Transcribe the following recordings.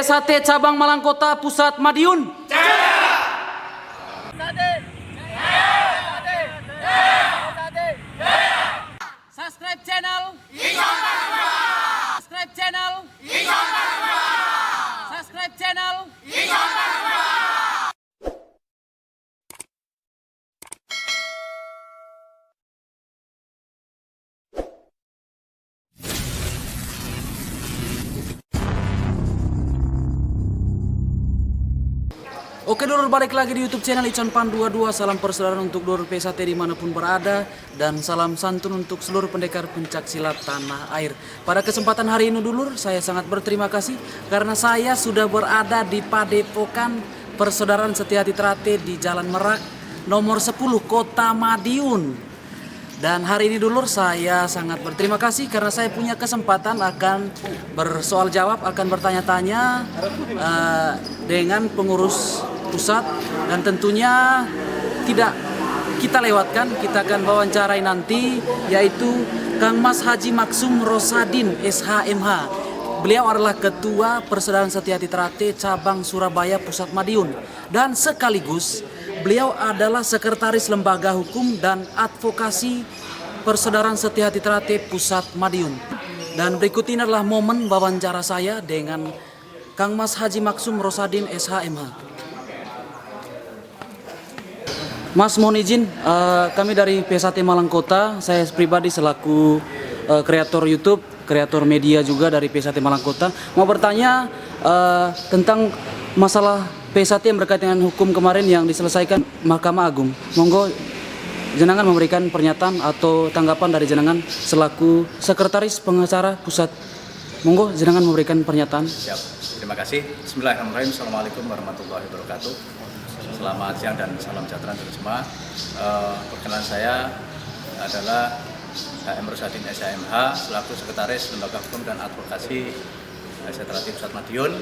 PSAT Cabang Malang Kota Pusat Madiun. Subscribe channel. Subscribe channel. Subscribe channel. Oke dulur, balik lagi di YouTube channel Icon Pan 22. Salam persaudaraan untuk dulur PSAT dimanapun berada, dan salam santun untuk seluruh pendekar pencak silat tanah air. Pada kesempatan hari ini dulur, saya sangat berterima kasih karena saya sudah berada di Padepokan Persaudaraan Setia Hati Trate di Jalan Merak nomor 10 Kota Madiun. Dan hari ini dulur, saya sangat berterima kasih karena saya punya kesempatan akan bersoal jawab, akan bertanya-tanya dengan pengurus pusat, dan tentunya tidak kita lewatkan, kita akan wawancarai nanti, yaitu Kang Mas Haji Maksum Rosadin SHMH. Beliau adalah Ketua Persaudaraan Setia Hati Trate Cabang Surabaya Pusat Madiun, dan sekaligus beliau adalah Sekretaris Lembaga Hukum dan Advokasi Persaudaraan Setia Hati Trate Pusat Madiun. Dan berikut ini adalah momen wawancara saya dengan Kang Mas Haji Maksum Rosadin SHMH. Mas, mohon izin, kami dari PSAT Malang Kota, saya pribadi selaku kreator YouTube, kreator media juga dari PSAT Malang Kota, mau bertanya tentang masalah PSAT yang berkaitan dengan hukum kemarin yang diselesaikan Mahkamah Agung. Monggo jenengan memberikan pernyataan atau tanggapan dari jenengan selaku Sekretaris Pengacara Pusat. Monggo jenengan memberikan pernyataan. Siap, terima kasih. Bismillahirrahmanirrahim. Assalamualaikum warahmatullahi wabarakatuh. Selamat siang dan salam sejahtera untuk semua. Perkenalan saya adalah HM Rosadin SHMH selaku Sekretaris Lembaga Hukum dan Advokasi Setia Hati Pusat Madiun.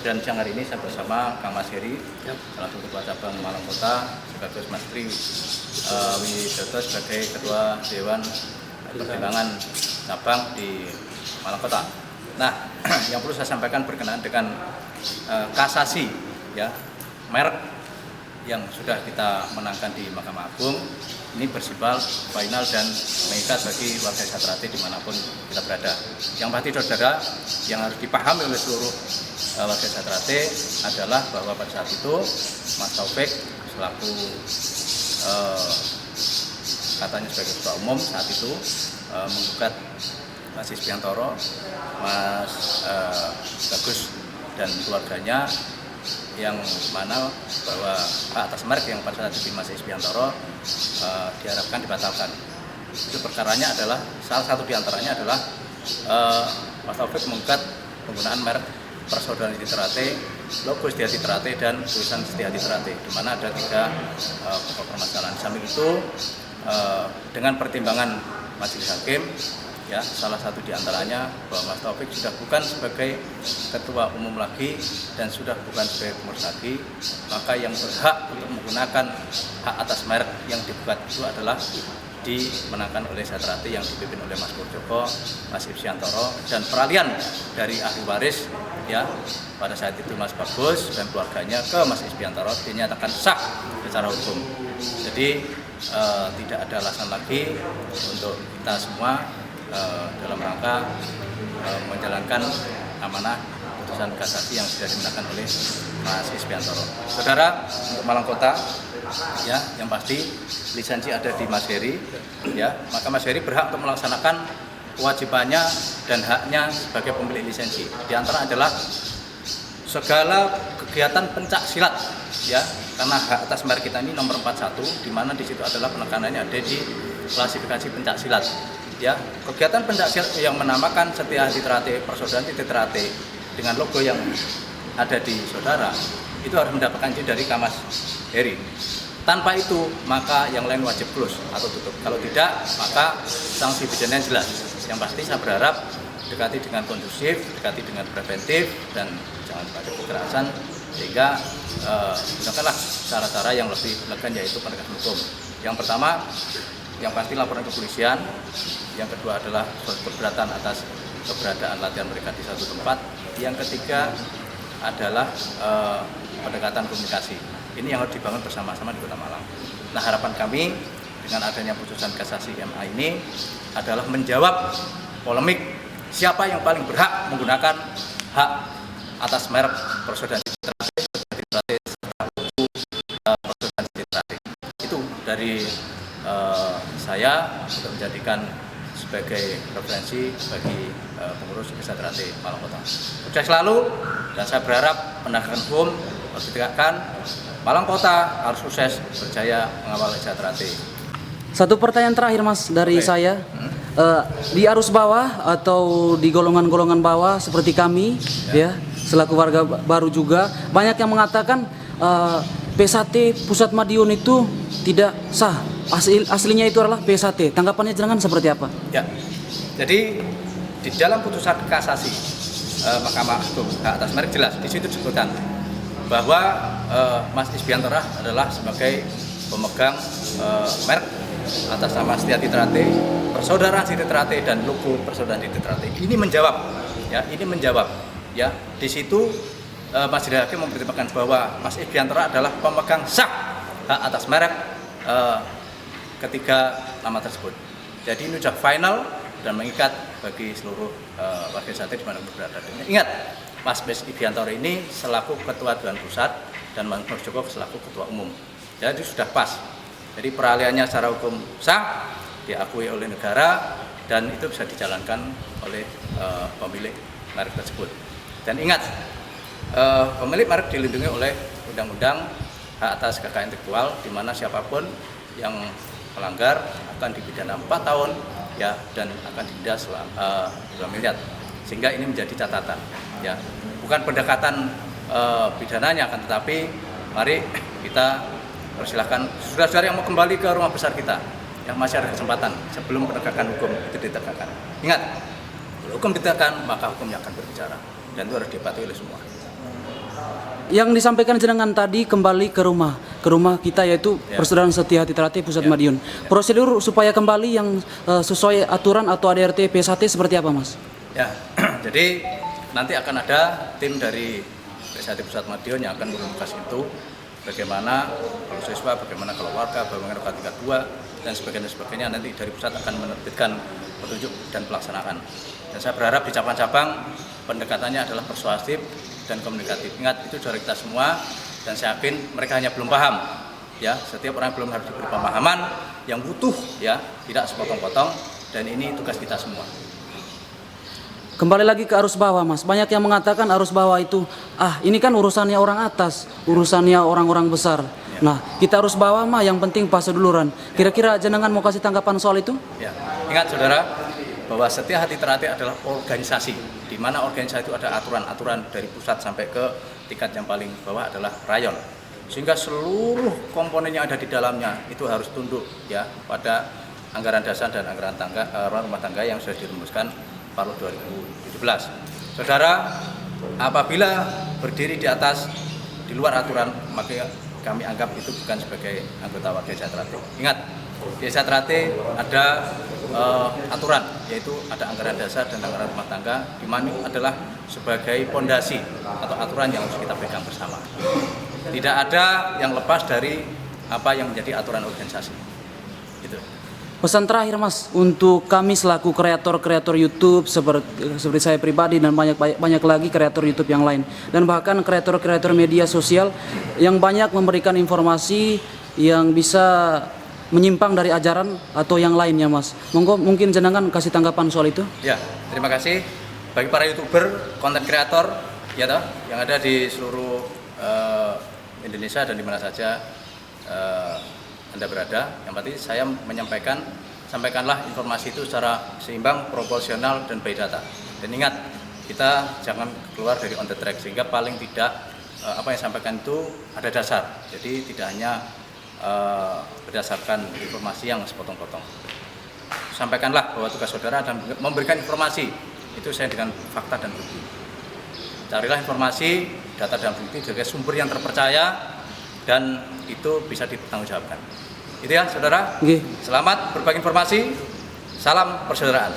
Dan siang hari ini saya bersama Kang Mas Heri, salah satu Ketua Cabang Malang Kota, sekaligus Mas Tri Widodo sebagai Ketua Dewan Pertimbangan Cabang di Malang Kota. Nah, yang perlu saya sampaikan berkenaan dengan kasasi ya merek yang sudah kita menangkan di Mahkamah Agung, ini bersifat final dan mengikat bagi warga Setia Trate dimanapun kita berada. Yang pasti saudara, yang harus dipahami oleh seluruh warga Setia Trate adalah bahwa pada saat itu Mas Taufik selaku katanya sebagai ketua umum saat itu menggugat Mas Isbiantoro, Mas Bagus dan keluarganya, yang mana bahwa hak atas merek yang pada saat itu Mas Isbiantoro diharapkan dibatalkan. Itu perkaranya adalah, salah satu diantaranya adalah Mas Taufik menggugat penggunaan merek Persaudaraan Setia Trate, logo Setia Hati Trate dan tulisan Setia Hati Trate, di mana ada 3 pokok permasalahan. Samping itu dengan pertimbangan majelis hakim, ya, salah satu diantaranya bahwa Mas Taufik sudah bukan sebagai ketua umum lagi dan sudah bukan sebagai pengurus lagi, maka yang berhak untuk menggunakan hak atas merek yang digugat itu adalah dimenangkan oleh Setia Trate yang dipimpin oleh Mas Purjoko, Mas Isbiantoro, dan peralihan dari ahli waris ya pada saat itu Mas Bagus dan keluarganya ke Mas Isbiantoro dinyatakan sah secara hukum. Jadi tidak ada alasan lagi untuk kita semua dalam rangka menjalankan amanah putusan kasasi yang sudah dimenangkan oleh Mas Isbiantoro. Saudara, untuk Malang Kota, ya, yang pasti lisensi ada di Mas Heri, ya, maka Mas Heri berhak untuk melaksanakan kewajibannya dan haknya sebagai pemilik lisensi. Di antara adalah segala kegiatan pencak silat, ya, karena hak atas merek kita ini nomor 41, di mana di situ adalah penekanannya ada di klasifikasi pencak silat. Ya, kegiatan pencak silat yang menamakan Setia Hati Trate, Persaudaraan Setia Hati Trate dengan logo yang ada di saudara itu harus mendapatkan izin dari Kang Mas Heri. Tanpa itu maka yang lain wajib close atau tutup. Kalau tidak maka sanksi pidananya jelas. Yang pasti saya berharap dekati dengan kondusif, dekati dengan preventif, dan jangan pada kekerasan, sehingga gunakanlah cara-cara yang lebih elegan, yaitu penegakan hukum. Yang pertama, yang pasti laporan kepolisian. Yang kedua adalah keberatan atas keberadaan latihan mereka di satu tempat. Yang ketiga, adalah pendekatan komunikasi. Ini yang harus dibangun bersama-sama di Kota Malang. Nah, harapan kami dengan adanya putusan kasasi MA ini adalah menjawab polemik siapa yang paling berhak menggunakan hak atas merek Persaudaraan Citrate serta buku Persaudaraan Citrate. Itu dari saya untuk menjadikan sebagai referensi bagi pengurus Citrate Malang Kota. Sukses selalu, dan saya berharap penegakan hukum harus ditegakkan. Malang Kota harus sukses berjaya mengawal Citrate. Satu pertanyaan terakhir Mas dari saya. Di arus bawah atau di golongan-golongan bawah seperti kami ya, selaku warga baru juga banyak yang mengatakan P1T Pusat Madiun itu tidak sah. Aslinya itu adalah P1T. Tanggapannya jenengan seperti apa? Ya. Jadi di dalam putusan kasasi Mahkamah Agung hak atas merek jelas di situ disebutkan bahwa Mas Isbiantoro adalah sebagai pemegang merek atas nama Setia Citrate, Persaudaraan Citrate, dan logo Persaudaraan Citrate. Ini menjawab, ya. Ini menjawab, ya. Di situ Majelis Hakim mempertimbangkan bahwa Mas Isbiantoro adalah pemegang sah hak atas merek ketiga nama tersebut. Jadi ini sudah final dan mengikat bagi seluruh warga Citrate di mana berada. Ingat, Mas Isbiantoro ini selaku Ketua Dewan Pusat dan Mas Joko selaku Ketua Umum. Jadi sudah pas. Jadi peralihannya secara hukum sah, diakui oleh negara, dan itu bisa dijalankan oleh pemilik merek tersebut. Dan ingat, pemilik merek dilindungi oleh Undang-Undang Hak Atas Kekayaan Intelektual, di mana siapapun yang melanggar akan dipidana 4 tahun, ya, dan akan didenda 2 miliar. Sehingga ini menjadi catatan, ya. Bukan pendekatan pidananya, akan tetapi mari kita persilahkan saudara-saudara yang mau kembali ke rumah besar kita, yang masih ada kesempatan sebelum penegakan hukum itu ditegakkan. Ingat, kalau hukum ditegakkan maka hukumnya akan berbicara, dan itu harus dipatuhi oleh semua. Yang disampaikan jenengan tadi kembali ke rumah kita, yaitu Persaudaraan Setia Citrate Pusat Madiun. Prosedur supaya kembali yang sesuai aturan atau ADRT P1T seperti apa, Mas? Ya, jadi nanti akan ada tim dari P1T Pusat Madiun yang akan menunjukkan itu. Bagaimana kalau siswa, bagaimana kalau warga, bagaimana kalau tingkat 2, dan sebagainya nanti dari pusat akan menerbitkan petunjuk dan pelaksanaan. Dan saya berharap di cabang-cabang pendekatannya adalah persuasif dan komunikatif. Ingat, itu dari kita semua, dan saya yakin mereka hanya belum paham. Ya, setiap orang belum harus diberi pemahaman yang utuh, ya, tidak sepotong-potong, dan ini tugas kita semua. Kembali lagi ke arus bawah, Mas. Banyak yang mengatakan arus bawah itu, ini kan urusannya orang atas, urusannya orang-orang besar. Ya. Nah, kita arus bawah mah yang penting pas seduluran. Kira-kira jenengan mau kasih tanggapan soal itu? Ya. Ingat saudara, bahwa Setia Citrate adalah organisasi, di mana organisasi itu ada aturan-aturan dari pusat sampai ke tingkat yang paling bawah adalah rayon. Sehingga seluruh komponen yang ada di dalamnya itu harus tunduk, ya, pada anggaran dasar dan anggaran rumah tangga yang sudah dirumuskan Parlo 2017. Saudara, apabila berdiri di atas, di luar aturan, maka kami anggap itu bukan sebagai anggota warga Citrate. Ingat, di Citrate ada aturan, yaitu ada anggaran dasar dan anggaran rumah tangga, di mana adalah sebagai pondasi atau aturan yang harus kita pegang bersama. Tidak ada yang lepas dari apa yang menjadi aturan organisasi. Gitu. Pesan terakhir, Mas, untuk kami selaku kreator YouTube seperti saya pribadi dan banyak lagi kreator YouTube yang lain, dan bahkan kreator media sosial yang banyak memberikan informasi yang bisa menyimpang dari ajaran atau yang lainnya, Mas. Mungkin jenengan kasih tanggapan soal itu? Ya, terima kasih bagi para YouTuber, konten kreator, ya toh, yang ada di seluruh Indonesia dan di mana saja Anda berada. Yang penting saya sampaikanlah informasi itu secara seimbang, proporsional, dan by data. Dan ingat, kita jangan keluar dari on the track, sehingga paling tidak apa yang disampaikan itu ada dasar. Jadi tidak hanya berdasarkan informasi yang sepotong-potong. Sampaikanlah bahwa tugas saudara dan memberikan informasi itu saya dengan fakta dan bukti. Carilah informasi, data dan bukti dari sumber yang terpercaya, dan itu bisa dipertanggungjawabkan. Itu ya, saudara. Okay. Selamat berbagi informasi. Salam persaudaraan.